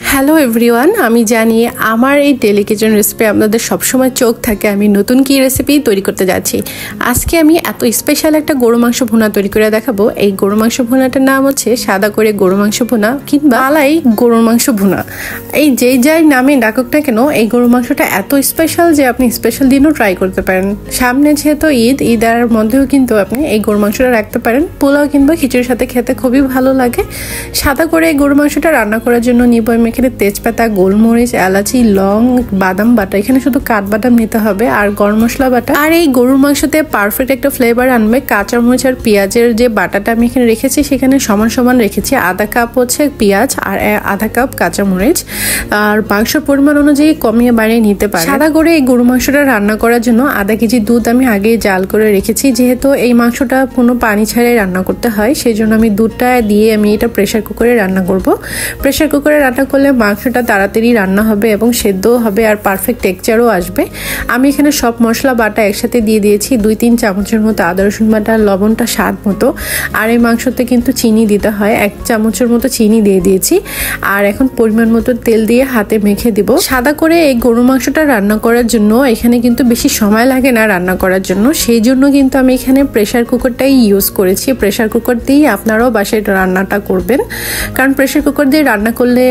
Hello everyone, আমি জানি আমার এই ডেলি কিচেন রেসিপি আপনাদের সবসময় চোখ থাকে আমি নতুন কি রেসিপি তৈরি করতে যাচ্ছি। আজকে আমি এত স্পেশাল একটা গরু মাংস ভুনা তৈরি করে দেখাবো। এই গরু মাংস ভুনাটার নাম হচ্ছে সাদা করে গরু মাংস ভুনা কিংবা মালাই গরুর মাংস ভুনা। এই যেই যাই নামে ডাকুক না কেন, এই গরু মাংসটা এত স্পেশাল যে আপনি স্পেশাল দিনও ট্রাই করতে পারেন। সামনে যেহেতু ঈদের মধ্যেও কিন্তু আপনি এই গরু মাংসটা রাখতে পারেন। পোলাও কিংবা খিচুড়ির সাথে খেতে খুবই ভালো লাগে। সাদা করে এই গরু মাংসটা রান্না করার জন্য নিব এখানে তেজপাতা, গোলমরিচ, এলাচি, লং, বাদাম বাটা। এখানে শুধু কাঠবাদাম নিতে হবে আর গরম মশলা বাটা। আর এই গরুর মাংসতে পারফেক্ট একটা ফ্লেভার আনবে কাঁচামরিচ আর পেঁয়াজের যে বাটাটা আমি এখানে রেখেছি সেখানে সমান সমান রেখেছি। আধা কাপ হচ্ছে পেঁয়াজ আর আধা কাপ কাঁচামরিচ। আর মাংসের পরিমাণ অনুযায়ী কমিয়ে বাড়িয়ে নিতে পারে। সাদা করে এই গরু মাংসটা রান্না করার জন্য আধা কেজি দুধ আমি আগেই জাল করে রেখেছি। যেহেতু এই মাংসটা কোনো পানি ছাড়াই রান্না করতে হয়, সেই জন্য আমি দুধটা দিয়ে আমি এটা প্রেশার কুকারে রান্না করব। প্রেশার কুকারে রান্না করলে মাংসটা তাড়াতাড়ি রান্না হবে এবং সেদ্ধও হবে আর পারফেক্ট টেক্সচারও আসবে। আমি এখানে সব মশলা বাটা একসাথে দিয়ে দিয়েছি। 2-3 চামচের মতো আদা রসুন বাটা, লবণটা স্বাদ মতো। আর এই মাংসতে কিন্তু চিনি দিতে হয়, 1 চামচের মতো চিনি দিয়ে দিয়েছি। আর এখন পরিমাণ মতো তেল দিয়ে হাতে মেখে দিব। সাদা করে এই গরু মাংসটা রান্না করার জন্য এখানে কিন্তু বেশি সময় লাগে না রান্না করার জন্য, সেই জন্য কিন্তু আমি এখানে প্রেশার কুকারটাই ইউজ করেছি। প্রেশার কুকার দিয়েই আপনারাও বাসায় রান্নাটা করবেন, কারণ প্রেশার কুকার দিয়ে রান্না করলে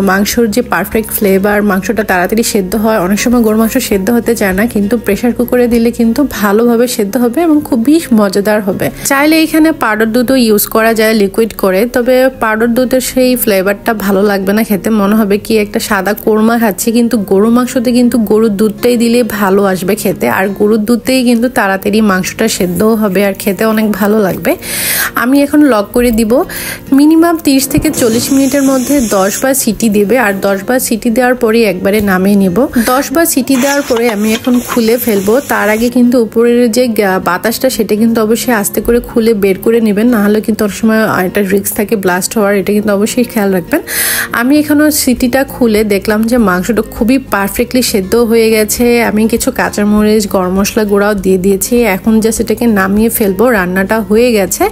মাংসর যে পারফেক্ট ফ্লেভার, মাংসটা তাড়াতাড়ি সেদ্ধ হয়। অনেক সময় গরু মাংস সেদ্ধ হতে চায় না, কিন্তু প্রেশার কুকারে দিলে কিন্তু ভালোভাবে সেদ্ধ হবে এবং খুবই মজাদার হবে। চাইলে এখানে পাউডার দুধও ইউজ করা যায় লিকুইড করে, তবে পাউডার দুধের সেই ফ্লেভারটা ভালো লাগবে না খেতে, মনে হবে কি একটা সাদা কোরমা খাচ্ছি। কিন্তু গরু মাংসতে কিন্তু গরুর দুধটাই দিলে ভালো আসবে খেতে, আর গরুর দুধটাই কিন্তু তাড়াতাড়ি মাংসটা সেদ্ধও হবে আর খেতে অনেক ভালো লাগবে। আমি এখন লক করে দিব। মিনিমাম 30 থেকে 40 মিনিটের মধ্যে 10 বার সিটি দেবে, আর 10 বার সিটি দেওয়ার পরে একবারে নামিয়ে নিব। 10 বার সিটি দেওয়ার পরে আমি এখন খুলে ফেলবো। তার আগে কিন্তু উপরের যে বাতাসটা সেটা কিন্তু অবশ্যই আস্তে করে খুলে বের করে নেবেন, নাহলে কিন্তু অনেক সময় একটা রিস্ক থাকে ব্লাস্ট হওয়ার, এটা কিন্তু অবশ্যই খেয়াল রাখবেন। আমি এখানে সিটিটা খুলে দেখলাম যে মাংসটা খুবই পারফেক্টলি সেদ্ধ হয়ে গেছে। আমি কিছু কাঁচামরিচ, গরম মশলা গুঁড়াও দিয়ে দিয়েছি। এখন জাস্ট এটাকে নামিয়ে ফেলবো, রান্নাটা হয়ে গেছে।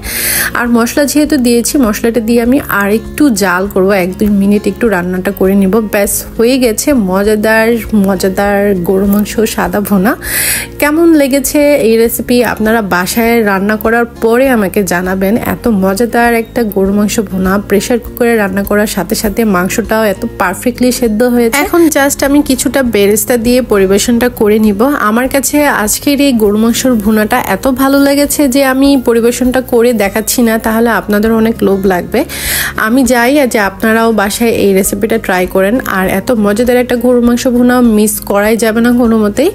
আর মশলা যেহেতু দিয়েছি, মশলাটা দিয়ে আমি আর একটু জাল করবো, 1-2 মিনিট একটু রান্নাটা করে নিব। ব্যাস হয়ে গেছে মজাদার গরু মাংস সাদা ভুনা। কেমন লেগেছে এই রেসিপি আপনারা বাসায় রান্না করার পরে আমাকে জানাবেন। এত মজাদার একটা গরু মাংস ভুনা প্রেশার কুকারে রান্না করার সাথে সাথে মাংসটাও এত পারফেক্টলি সেদ্ধ হয়েছে। এখন জাস্ট আমি কিছুটা বেরেস্তা দিয়ে পরিবেশনটা করে নিব। আমার কাছে আজকের এই গরু মাংসর ভুনাটা এত ভালো লেগেছে যে আমি পরিবেশনটা করে দেখাচ্ছি না, তাহলে আপনাদের অনেক লোভ লাগবে। আমি যাই যে আপনারাও বাসায় এই রেসিপিটা ট্রাই করেন। আর এত মজাদার একটা গরু মাংস ভুনা মিস করাই যাবে না কোনো মতেই।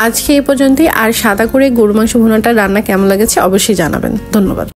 আজকে এই পর্যন্তই। আর সাদা করে গরু মাংস ভুনাটা রান্না কেমন লেগেছে অবশ্যই জানাবেন। ধন্যবাদ।